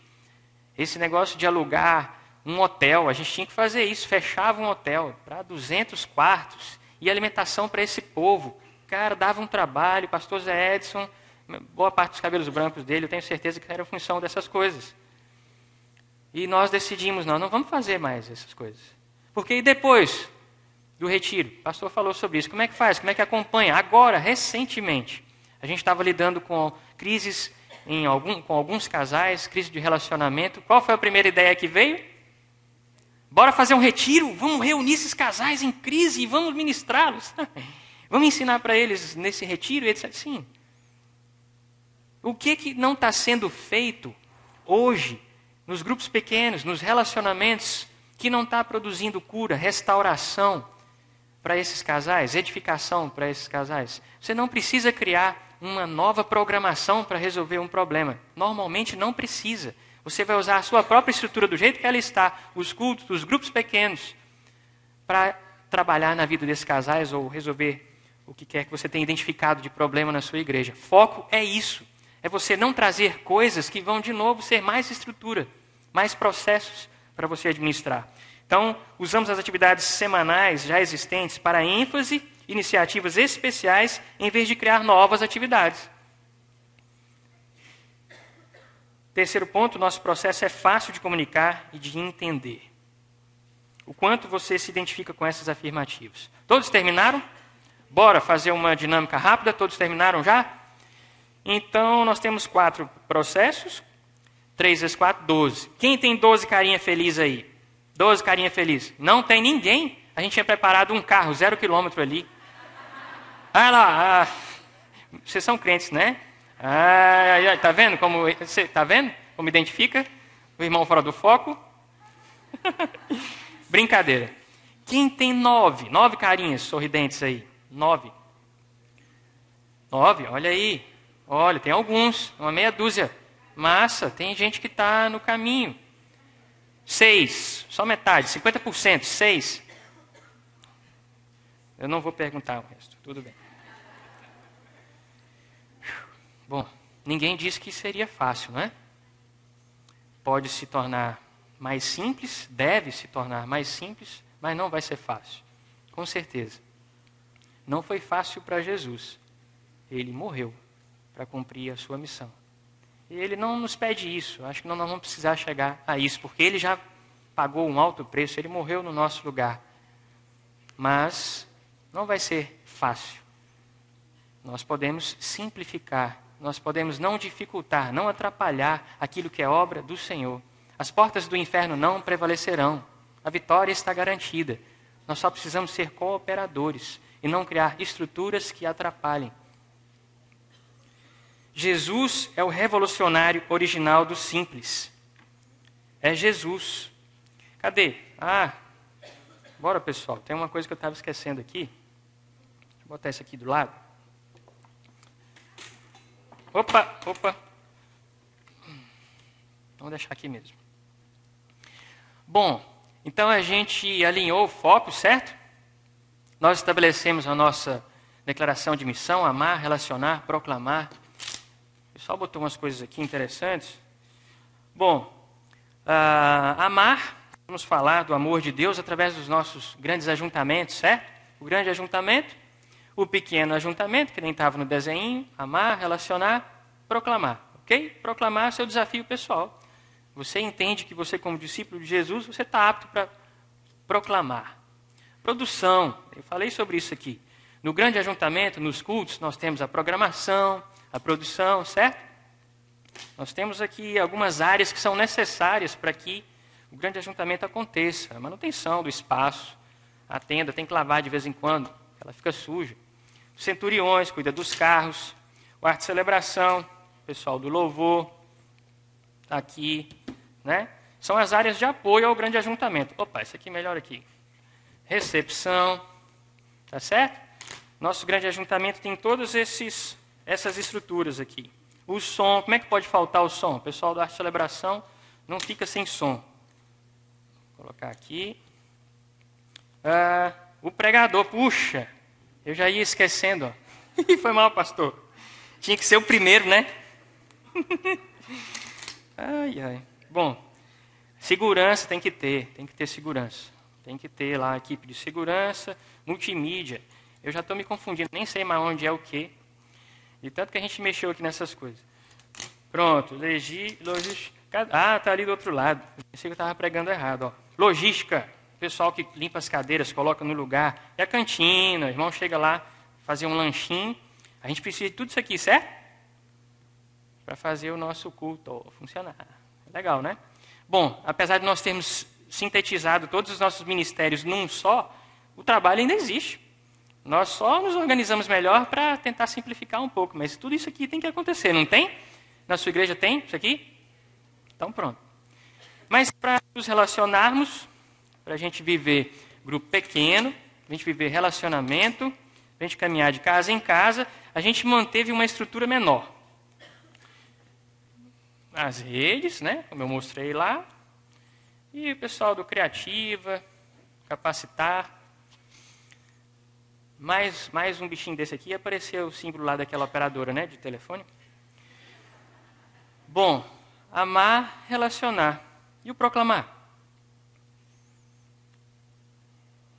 Esse negócio de alugar um hotel, a gente tinha que fazer isso, fechava um hotel para 200 quartos e alimentação para esse povo. Cara, dava um trabalho, o pastor Zé Edson, boa parte dos cabelos brancos dele, eu tenho certeza que era função dessas coisas. E nós decidimos, não vamos fazer mais essas coisas. Porque e depois do retiro? O pastor falou sobre isso. Como é que faz? Como é que acompanha? Agora, recentemente, a gente estava lidando com crises com alguns casais, crise de relacionamento. Qual foi a primeira ideia que veio? Bora fazer um retiro? Vamos reunir esses casais em crise e vamos ministrá-los. Vamos ensinar para eles nesse retiro, etc. Sim. O que não está sendo feito hoje, nos grupos pequenos, nos relacionamentos, que não está produzindo cura, restauração para esses casais, edificação para esses casais? Você não precisa criar uma nova programação para resolver um problema. Normalmente não precisa. Você vai usar a sua própria estrutura do jeito que ela está, os cultos, os grupos pequenos, para trabalhar na vida desses casais ou resolver o que quer que você tenha identificado de problema na sua igreja. Foco é isso. É você não trazer coisas que vão de novo ser mais estrutura, mais processos para você administrar. Então, usamos as atividades semanais já existentes para ênfase, iniciativas especiais, em vez de criar novas atividades. Terceiro ponto, nosso processo é fácil de comunicar e de entender. O quanto você se identifica com essas afirmativas. Todos terminaram? Bora fazer uma dinâmica rápida? Todos terminaram já? Então, nós temos 4 processos. 3 vezes 4, 12. Quem tem 12 carinha feliz aí? 12 carinha feliz. Não tem ninguém? A gente tinha preparado um carro, 0 quilômetro ali. Ah lá, vocês são crentes, né? Tá vendo como identifica? O irmão fora do foco? Brincadeira. Quem tem 9 carinhas sorridentes aí? 9, olha aí. Olha, tem alguns, uma meia dúzia. Massa, tem gente que está no caminho. 6, só metade, 50%, 6. Eu não vou perguntar o resto, tudo bem. Bom, ninguém disse que seria fácil, não é? Pode se tornar mais simples, deve se tornar mais simples, mas não vai ser fácil, com certeza. Não foi fácil para Jesus. Ele morreu para cumprir a sua missão. E ele não nos pede isso. Acho que não, nós vamos precisar chegar a isso, porque ele já pagou um alto preço, ele morreu no nosso lugar. Mas não vai ser fácil. Nós podemos simplificar, nós podemos não dificultar, não atrapalhar aquilo que é obra do Senhor. As portas do inferno não prevalecerão. A vitória está garantida. Nós só precisamos ser cooperadores e não criar estruturas que atrapalhem. Jesus é o revolucionário original do simples. É Jesus. Cadê? Bora pessoal, tem uma coisa que eu estava esquecendo aqui. Deixa eu botar isso aqui do lado. Opa. Vamos deixar aqui mesmo. Bom, então a gente alinhou o foco, certo? Nós estabelecemos a nossa declaração de missão, amar, relacionar, proclamar. O pessoal botou umas coisas aqui interessantes. Bom, amar, vamos falar do amor de Deus através dos nossos grandes ajuntamentos, certo? O grande ajuntamento, o pequeno ajuntamento, que nem estava no desenho, amar, relacionar, proclamar, ok? Proclamar é o seu desafio pessoal. Você entende que você, como discípulo de Jesus, você está apto para proclamar. Produção, eu falei sobre isso aqui. No grande ajuntamento, nos cultos, nós temos a programação, a produção, certo? Nós temos aqui algumas áreas que são necessárias para que o grande ajuntamento aconteça. A manutenção do espaço, a tenda tem que lavar de vez em quando, ela fica suja. Os centuriões cuidam dos carros, o arte de celebração, o pessoal do louvor, está aqui, né? São as áreas de apoio ao grande ajuntamento. Opa, esse aqui melhor aqui. Recepção, tá certo? Nosso grande ajuntamento tem todas essas estruturas aqui. O som, como é que pode faltar o som? O pessoal da arte de celebração não fica sem som. Vou colocar aqui. O pregador, puxa, eu já ia esquecendo. Ó. Foi mal, pastor. Tinha que ser o primeiro, né? Bom, segurança tem que ter segurança. Tem que ter lá a equipe de segurança, multimídia. Eu já estou me confundindo, nem sei mais onde é o quê. De tanto que a gente mexeu aqui nessas coisas. Pronto, logística. Está ali do outro lado. Pensei que eu estava pregando errado. Ó. Logística. O pessoal que limpa as cadeiras, coloca no lugar. E a cantina, o irmão chega lá, fazer um lanchinho. A gente precisa de tudo isso aqui, certo? Para fazer o nosso culto funcionar. Legal, né? Bom, apesar de nós termos sintetizado todos os nossos ministérios num só, o trabalho ainda existe. Nós só nos organizamos melhor para tentar simplificar um pouco, mas tudo isso aqui tem que acontecer, não tem? Na sua igreja tem isso aqui? Então pronto. Mas para nos relacionarmos, para a gente viver grupo pequeno, a gente viver relacionamento, a gente caminhar de casa em casa, a gente manteve uma estrutura menor. As redes, né, como eu mostrei lá, e o pessoal do Criativa, Capacitar. Mais um bichinho desse aqui, apareceu o símbolo lá daquela operadora, né, de telefone. Bom, amar, relacionar. E o proclamar?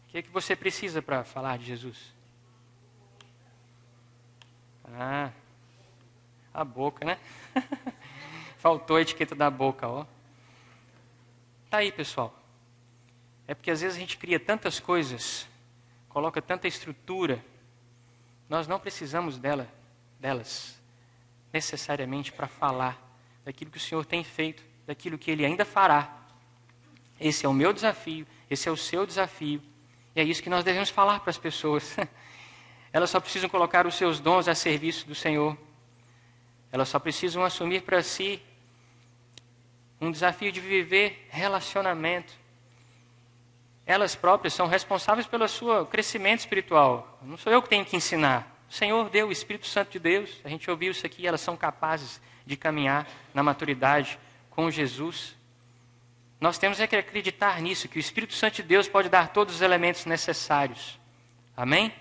O que é que você precisa para falar de Jesus? A boca, né? Faltou a etiqueta da boca, ó. Tá aí, pessoal. É porque às vezes a gente cria tantas coisas, coloca tanta estrutura, nós não precisamos delas necessariamente para falar daquilo que o Senhor tem feito, daquilo que Ele ainda fará. Esse é o meu desafio, esse é o seu desafio, e é isso que nós devemos falar para as pessoas. Elas só precisam colocar os seus dons a serviço do Senhor. Elas só precisam assumir para si um desafio de viver relacionamento. Elas próprias são responsáveis pelo seu crescimento espiritual. Não sou eu que tenho que ensinar. O Senhor deu o Espírito Santo de Deus. A gente ouviu isso aqui. Elas são capazes de caminhar na maturidade com Jesus. Nós temos que acreditar nisso, que o Espírito Santo de Deus pode dar todos os elementos necessários. Amém?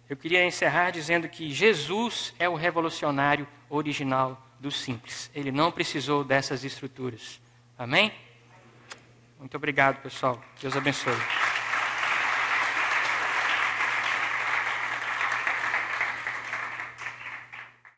Eu queria encerrar dizendo que Jesus é o revolucionário original do simples. Ele não precisou dessas estruturas. Amém? Muito obrigado, pessoal. Deus abençoe.